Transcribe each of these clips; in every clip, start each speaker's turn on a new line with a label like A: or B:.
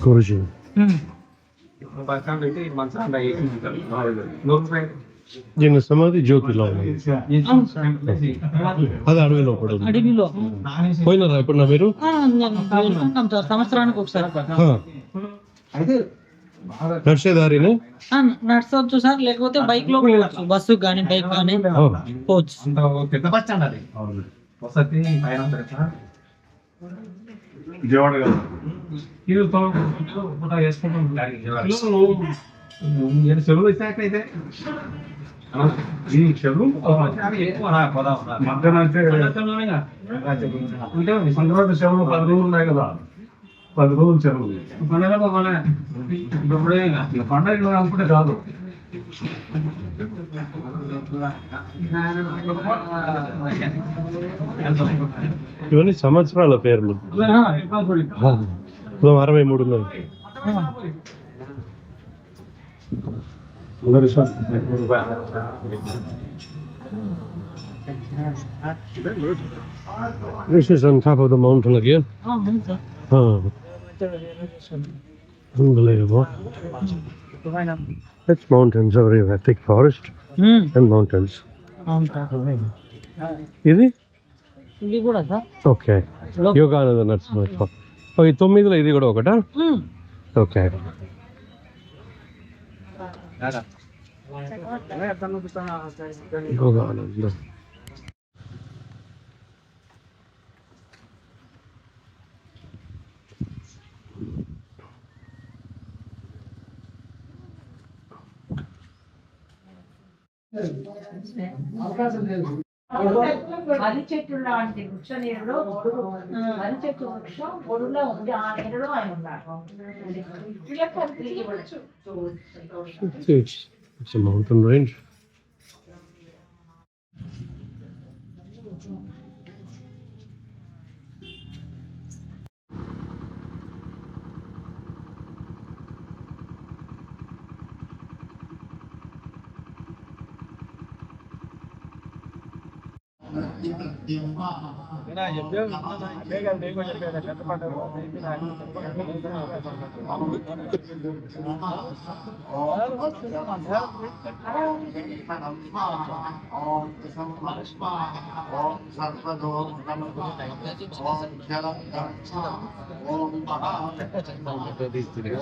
A: Guruji. దీని సమాధి జ్యోతిలో అది అడవిలో పడుతుంది.
B: అడవిలో
A: పోయినారా ఎప్పుడన్నా మీరు?
B: సంవత్సరానికి ఒకసారి
A: నడిచేదారిని
B: నడచవచ్చు సార్, లేకపోతే బైక్ లో పోవచ్చు, బస్సు కానీ బైక్ కానీ పోవచ్చు.
C: చెరువులు వచ్చాకైతే ఈ చెరువు మధ్యాహ్నం అంటే సంక్రాంతి చెరువులు 10 రోజులు ఉన్నాయి కదా, 10 రోజులు చెరువు పండుగ పండుగ అనుకుంటే కాదు.
A: ఇవన్నీ సంవత్సరాల పేర్లు. 63 ఉన్నాయి. This is on top of the mountain again. Unbelievable. It's mountains everywhere, thick forest and mountains. ఇది
B: కూడా సార్
A: ఓకే. యోగానంద నరసింహ. ఈ 9లో ఇది కూడా ఒకటా? ఓకే. యోగానంద.
D: వరి చెట్టు లాంటి వృక్ష నీరులో వరి చెట్టు వృక్షం ఒడులో ఉంది, ఆ నీరులో ఆయన ఉన్నారు.
A: It's a mountain range.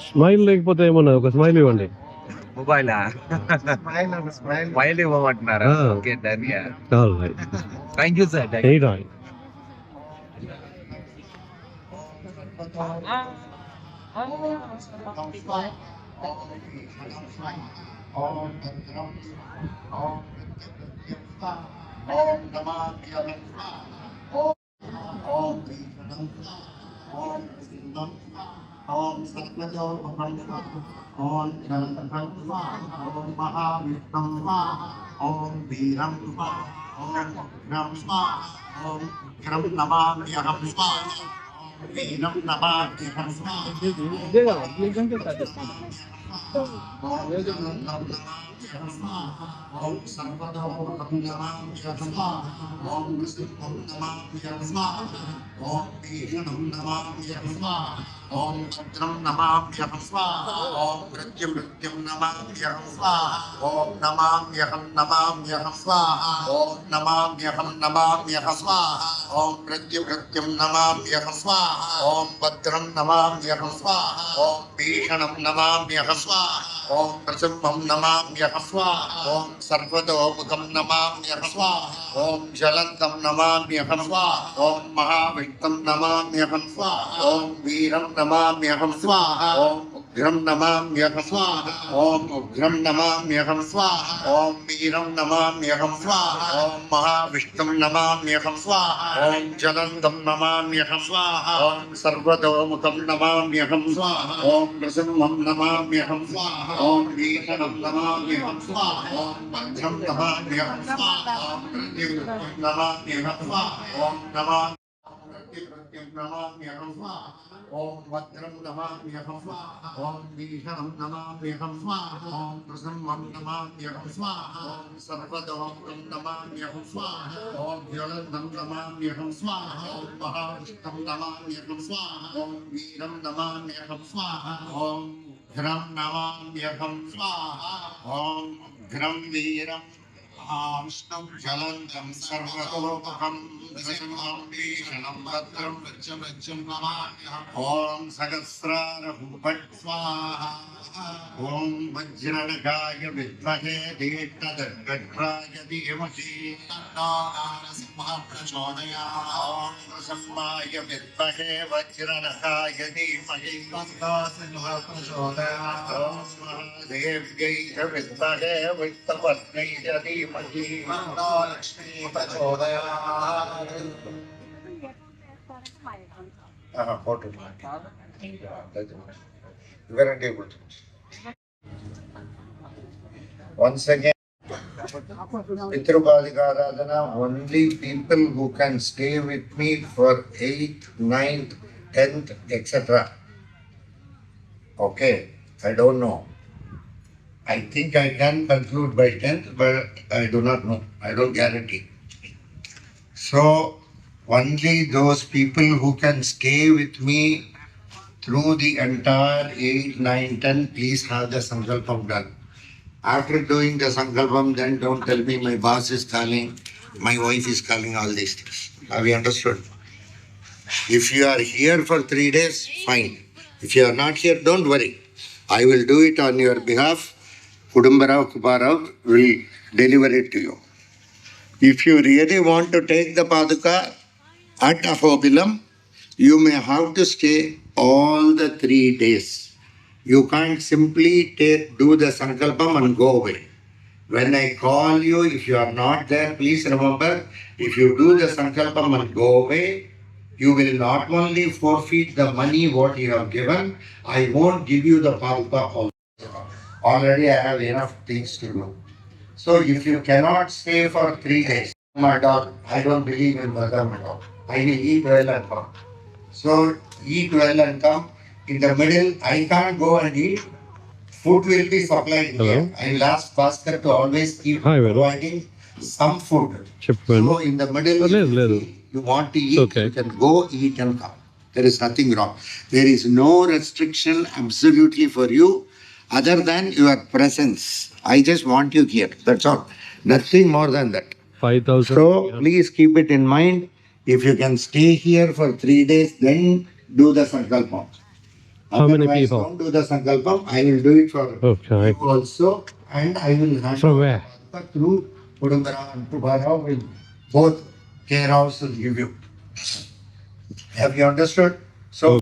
A: Smile లేకపోతే ఏమన్నా ఒక స్మైల్ ఇవ్వండి.
E: మొబైలా స్మైల్ ఇవ్వమంటున్నారా? Okay done. Thank you sir.
F: Om Satmajo Brahma Om Jantanma Om Mahavishnu Om Viram Om Brahma Om Kram Namamyaham Om Viram Namamyaham Om Sarvado Namamyaham Om Vishnu Namamyaham Om Viram Namamyaham ఓం భద్రం నమామ్యహం స్వాహ ఓం మృత్యుమృత్యుం నమామ్యహం స్వాహ ఓం నమామ్యహం స్వాహ ఓం నమామ్యహం స్వాహ ఓం మృత్యుమృత్యుం నమామ్యహం స్వాహ ఓం భద్రం నమామ్యహం స్వాహ ఓం భీషణం నమామ్యహం స్వాహ ఓం ప్రసింహం నమామ్యహం స్వాహ ఓం సర్వతోముఖం నమామ్యహం స్వాహ ఓం జ్వలంతం నమామ్యహం స్వాహ ఓం మహావిష్ణుం నమామ్యహం స్వాహ ఓం వీరం నమామ్యహం స్వాహ ఓం ఉగ్రం నమామ్యహం స్వాహ ఓం ఉగ్రం నమామ్యహం స్వాహ ఓం వీరం నమామ్యహం స్వాహ ఓం మహావిష్ణుం నమామ్యహం స్వాహ ఓం జ్వలంతం నమామ్యహం స్వాహ ఓం సర్వతోముఖం నమామ్యహం స్వాహ ఓం నృసింహం నమామ్యహం స్వాహ ఓం భీషణం నమామ్యహం స్వాహ ఓం భద్రం నమామ్యహం స్వాహ ఓం ప్రత్యుగ్రం నమామ్యహం స్వాహ ఓం ప్రత్యుగ్రం నమామ్యహం స్వాహ ఓం భద్రం నమామ్యహం స్వాహ ఓం భీషణం నమామ్యహం స్వాహ ఓం నృసింహం నమామ్యహం స్వాహ ఓం సర్వతోముఖం నమామ్యహం స్వాహ ఓం జ్వలంతం నమామ్యహం స్వాహ ఓం మహావిష్ణుం నమామ్యహం స్వాహ ఓం వీరం నమామ్యహం స్వాహ ఓం ఉగ్రం నమామ్యహం స్వాహ ఓం ఉగ్రం వీరం విష్ణుం జ్వలంతం సర్వతోముఖం నృసింహం భీషణం భద్రం వృత్యం నమామ్యహం ఓం సహస్రారహం ఫట్ స్వాహ ఓం వజ్రనఖాయ విద్మహే దీప్తదర్ఘ్రాయ ధీమహి తన్నో నరసింహ ప్రచోదయాత్ ఓం నృసింహాయ విద్మహే వజ్రనఖాయ ధీమహి తన్నో సింహ ప్రచోదయాత్ ఓం మహాదేవ్యై చ విద్మహే విష్ణుపత్న్యై చ ధీమహి తన్నో లక్ష్మీ ప్రచోదయాత్. Photo. Very good. Once again, Pitrubadikaradhana, only people who can stay with me for 8th, 9th, 10th, etc. Okay, I don't know. I think I can conclude by 10th, but I do not know. I don't guarantee. So, only those people who can stay with me through the entire 8, 9, 10, please have the Sankalpam done. After doing the Sankalpam, then don't tell me my boss is calling, my wife is calling, all these things. Have you understood? If you are here for 3 days, fine. If you are not here, don't worry. I will do it on your behalf. Kudumbarao Kubarao will deliver it to you. If you really want to take the Paduka at Ahobilam, you may have to stay all the 3 days. You can't simply do the Sankalpam and go away. When I call you, if you are not there, please remember, if you do the Sankalpam and go away, you will not only forfeit the money what you have given, I won't give you the Paduka also. Already I have enough things to do. So if you cannot stay for 3 days, my dog, I don't believe in Bhagam at all. I will eat well and come. So eat well and come. In the middle, I can't go and eat. Food will be supplied
A: Hello.
F: here. I will ask Bhaskar to always keep
A: Hi, Vero.
F: providing some food.
A: చెప్పండి.
F: So in the middle,
A: లేదు.
F: if you want to eat,
A: Okay.
F: you can go eat and come. There is nothing wrong. There is no restriction absolutely for you other than your presence. I just want you here. That's all. Nothing more than that.
A: 5,000.
F: So please keep it in mind. If you can stay here for 3 days, then do the Sankalpam.
A: How many
F: Otherwise,
A: people?
F: don't do the Sankalpam. I will do it for
A: Okay.
F: you also, and I will hand
A: From where?
F: through Kudumbarao and Kubarao will both care house will give you. Have you understood? So.
A: Okay.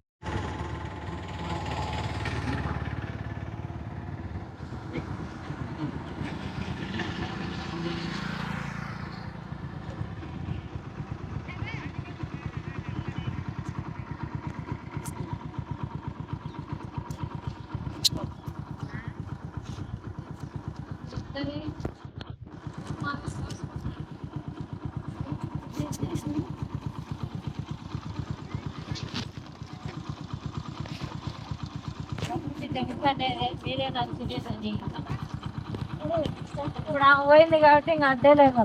D: ఇప్పుడు ఆమె పోయింది కాబట్టి ఇంకా అడ్డే లేదు.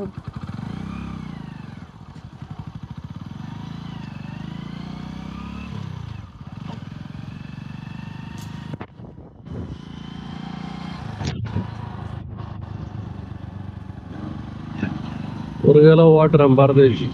A: మురుగల water భారతదేశ్